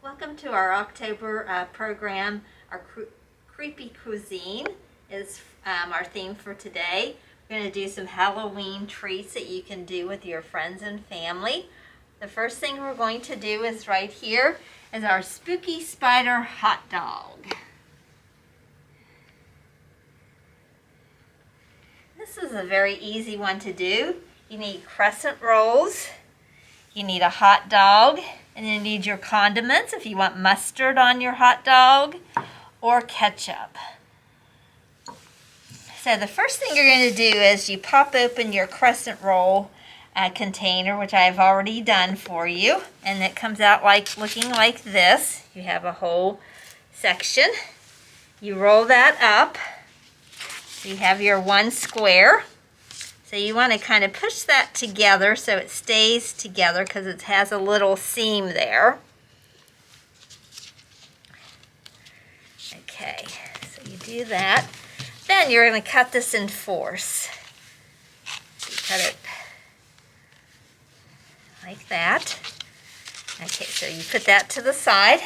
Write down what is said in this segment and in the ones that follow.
Welcome to our October program. Our Creepy Cuisine is our theme for today. We're going to do some Halloween treats that you can do with your friends and family. The first thing we're going to do is right here is our spooky spider hot dog. This is a very easy one to do. You need crescent rolls, you need a hot dog, and you need your condiments if you want mustard on your hot dog or ketchup. So the first thing you're going to do is you pop open your crescent roll container, which I've already done for you, and it comes out looking like this. You have a whole section. You roll that up. You have your one square. So you want to kind of push that together so it stays together because it has a little seam there. Okay, so you do that. Then you're going to cut this in fours. So you cut it like that. Okay, so you put that to the side.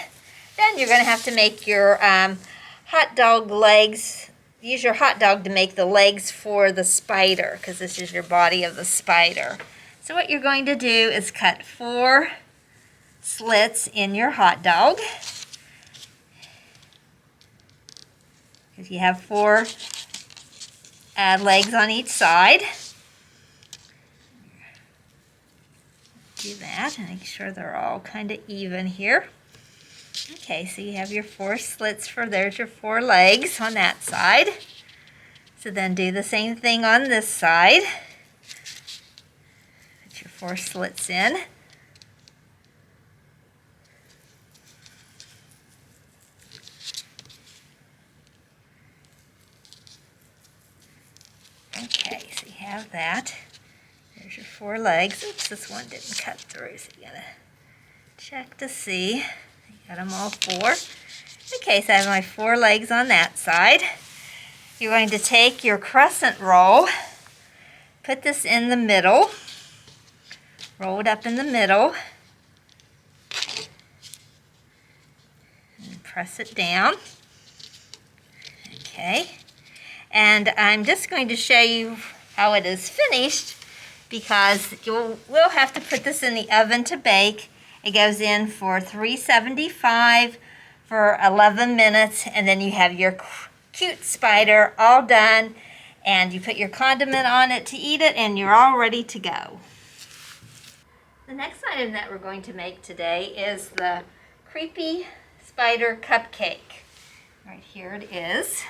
Then you're going to have to make your hot dog legs. Use your hot dog to make the legs for the spider because this is your body of the spider. So what you're going to do is cut 4 slits in your hot dog. Because you have 4 legs on each side. Do that and make sure they're all kind of even here. Okay, so you have your 4 slits there's your 4 legs on that side. So then do the same thing on this side. Put your 4 slits in. Okay, so you have that. There's your 4 legs. Oops, this one didn't cut through, so you gotta check to see. Got them all 4. Okay, so I have my 4 legs on that side. You're going to take your crescent roll, put this in the middle, roll it up in the middle, and press it down. Okay, and I'm just going to show you how it is finished because we'll have to put this in the oven to bake. It goes in for 375 for 11 minutes, and then you have your cute spider all done, and you put your condiment on it to eat it, and you're all ready to go. The next item that we're going to make today is the creepy spider cupcake. Right here it is.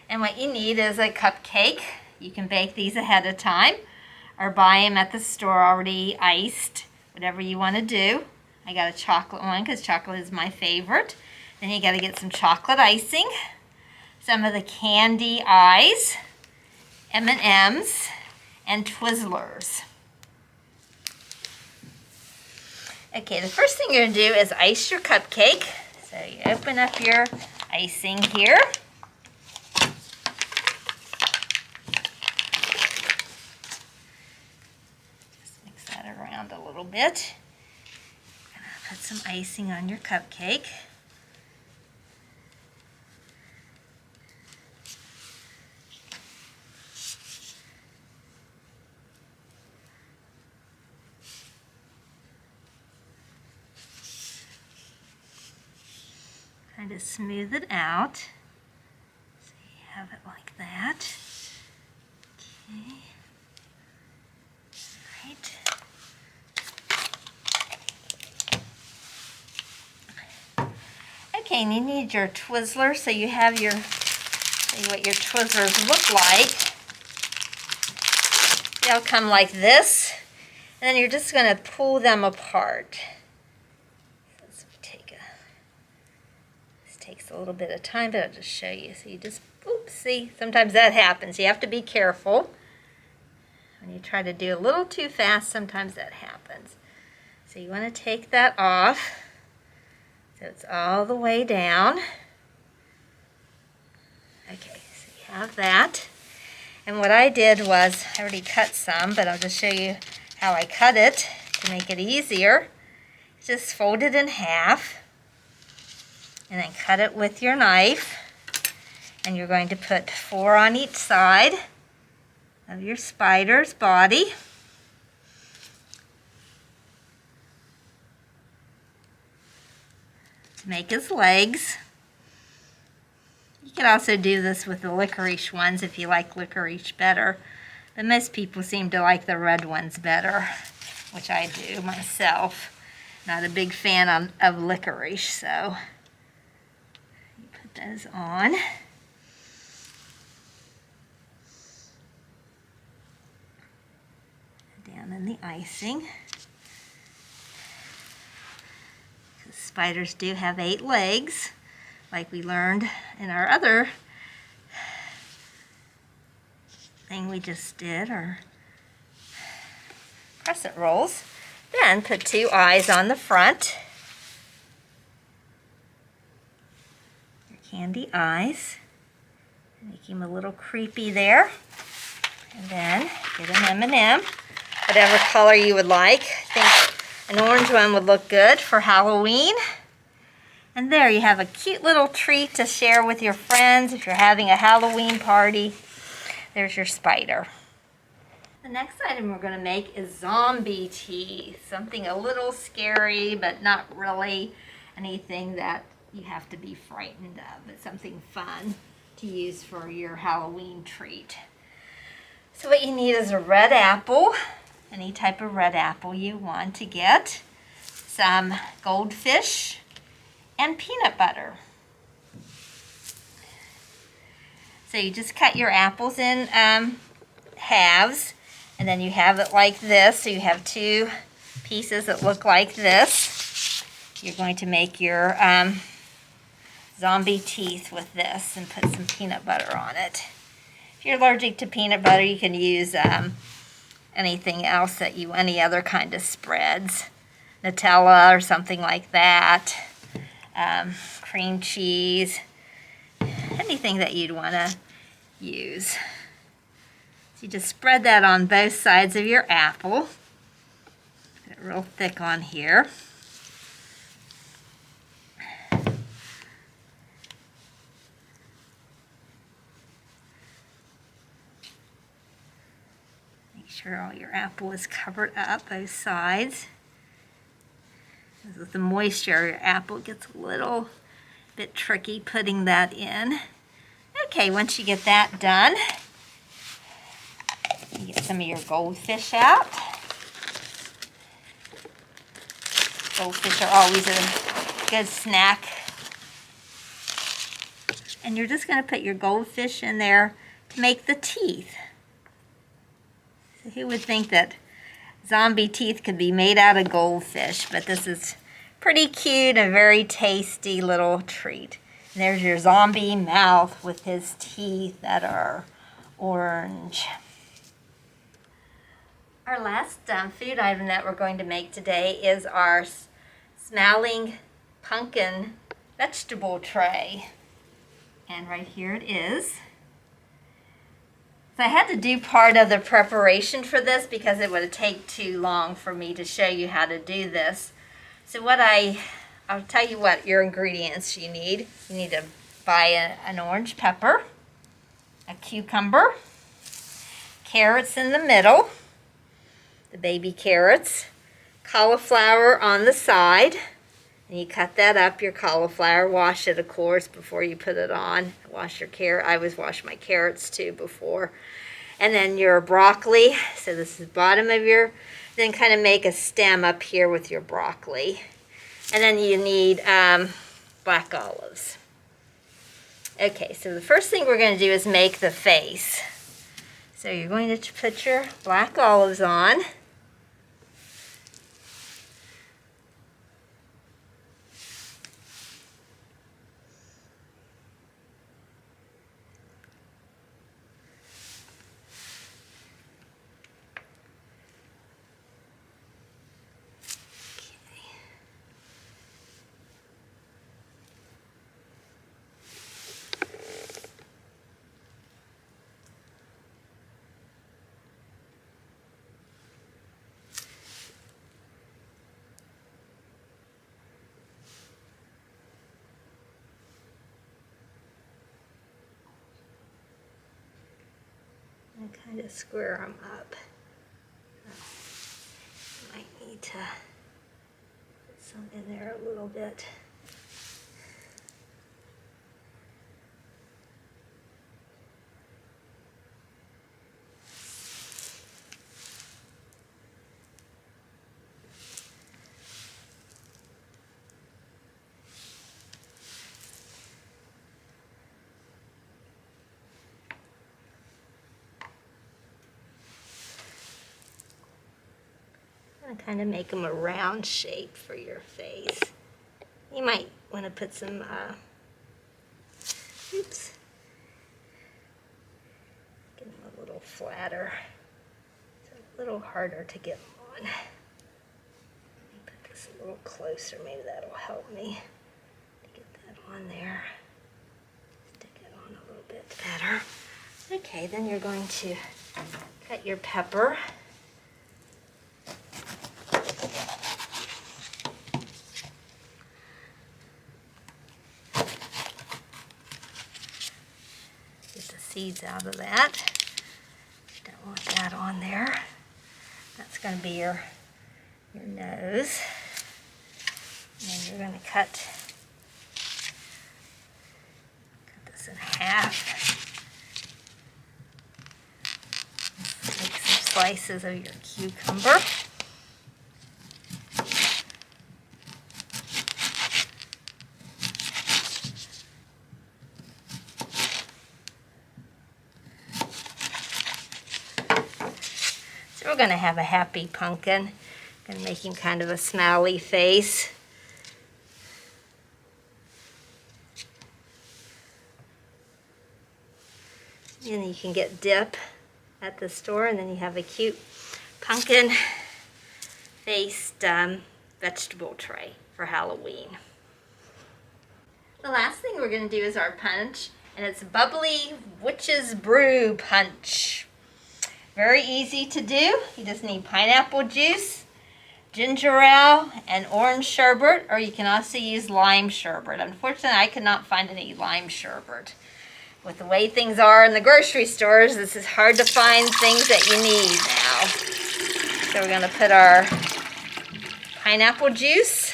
And what you need is a cupcake. You can bake these ahead of time or buy them at the store already iced, whatever you want to do. I got a chocolate one because chocolate is my favorite. Then you got to get some chocolate icing, some of the candy eyes, M&Ms, and Twizzlers. Okay, the first thing you're going to do is ice your cupcake. So you open up your icing here. Around a little bit. Put some icing on your cupcake. Kind of smooth it out. So you have it like that. Okay. Right. Okay, and you need your Twizzler, so you have see what your Twizzlers look like. They'll come like this, and then you're just going to pull them apart. This takes a little bit of time, but I'll just show you. So you just, oops, see, sometimes that happens. You have to be careful. When you try to do a little too fast, sometimes that happens. So you want to take that off. So it's all the way down. Okay, so you have that. And what I did was, I already cut some, but I'll just show you how I cut it. to make it easier, just fold it in half and then cut it with your knife. And you're going to put 4 on each side of your spider's body. To make his legs. You can also do this with the licorice ones if you like licorice better. But most people seem to like the red ones better, which I do myself. Not a big fan of licorice, so you put those on. Down in the icing. Spiders do have 8 legs, like we learned in our other thing we just did, or crescent rolls. Then put 2 eyes on the front. Your candy eyes. Make him a little creepy there. And then get an M&M, whatever color you would like. I think an orange one would look good for Halloween. And there you have a cute little treat to share with your friends if you're having a Halloween party. There's your spider. The next item we're going to make is zombie teeth. Something a little scary, but not really anything that you have to be frightened of. But something fun to use for your Halloween treat. So what you need is a red apple. Any type of red apple you want to get, some goldfish, and peanut butter. So you just cut your apples in halves, and then you have it like this. So you have 2 pieces that look like this. You're going to make your zombie teeth with this and put some peanut butter on it. If you're allergic to peanut butter, you can use anything else that any other kind of spreads, Nutella or something like that, cream cheese, anything that you'd want to use. So you just spread that on both sides of your apple. Put it real thick on here. Sure all your apple is covered up, both sides. With the moisture, your apple gets a little bit tricky putting that in. Okay, once you get that done, you get some of your goldfish out. Goldfish are always a good snack. And you're just going to put your goldfish in there to make the teeth. So who would think that zombie teeth could be made out of goldfish? But this is pretty cute and very tasty little treat. And there's your zombie mouth with his teeth that are orange. Our last food item that we're going to make today is our smiling pumpkin vegetable tray. And right here it is. So I had to do part of the preparation for this because it would take too long for me to show you how to do this. So I'll tell you what your ingredients you need. You need to buy an orange pepper, a cucumber, carrots in the middle, the baby carrots, cauliflower on the side. And you cut that up, your cauliflower, wash it, of course, before you put it on. Wash your carrot. I always wash my carrots, too, before. And then your broccoli. So this is the bottom of your, then kind of make a stem up here with your broccoli. And then you need black olives. Okay, so the first thing we're going to do is make the face. So you're going to put your black olives on. Kind of square them up. Might need to put some in there a little bit. Kind of make them a round shape for your face. You might want to put some, oops, get them a little flatter. It's a little harder to get them on. Let me put this a little closer, maybe that'll help me to get that on there. Stick it on a little bit better. Okay, then you're going to cut your pepper. Seeds out of that. Don't want that on there. That's going to be your nose. And you're going to cut this in half. Take some slices of your cucumber. We're going to have a happy pumpkin. Going to make him kind of a smiley face. And you can get dip at the store, and then you have a cute pumpkin faced vegetable tray for Halloween. The last thing we're going to do is our punch, and it's bubbly witch's brew punch. Very easy to do. You just need pineapple juice, ginger ale, and orange sherbet, or you can also use lime sherbet. Unfortunately, I could not find any lime sherbet. With the way things are in the grocery stores, this is hard to find things that you need now. So we're going to put our pineapple juice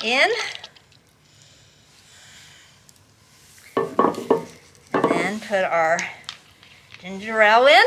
in. And then put our ginger ale in.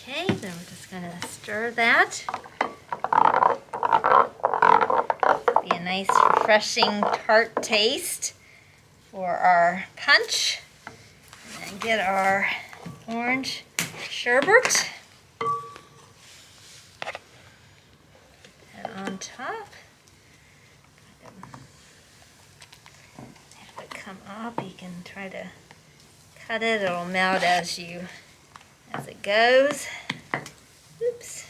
Okay, then we're just going to stir that. Be a nice, refreshing, tart taste for our punch. And then get our orange sherbet. Put that on top. Have it come up. You can try to cut it. It'll melt as it goes. Oops.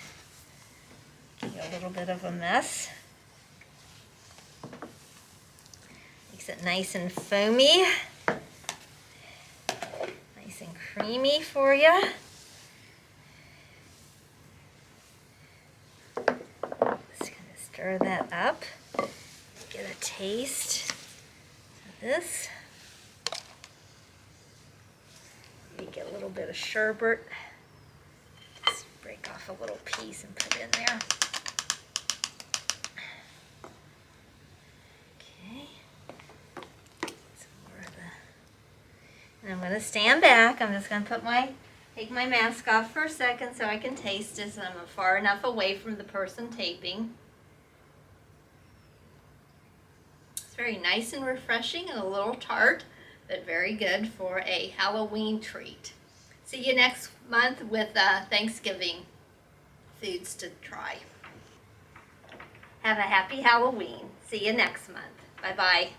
Get a little bit of a mess. Makes it nice and foamy. Nice and creamy for you. Just kind of stir that up. Get a taste of this. You get a little bit of sherbet. Just break off a little piece and put in there. Okay. Some more of the. And I'm going to stand back. I'm just going to take my mask off for a second so I can taste it. So I'm far enough away from the person taping. It's very nice and refreshing and a little tart, but very good for a Halloween treat. See you next month with Thanksgiving foods to try. Have a happy Halloween. See you next month. Bye-bye.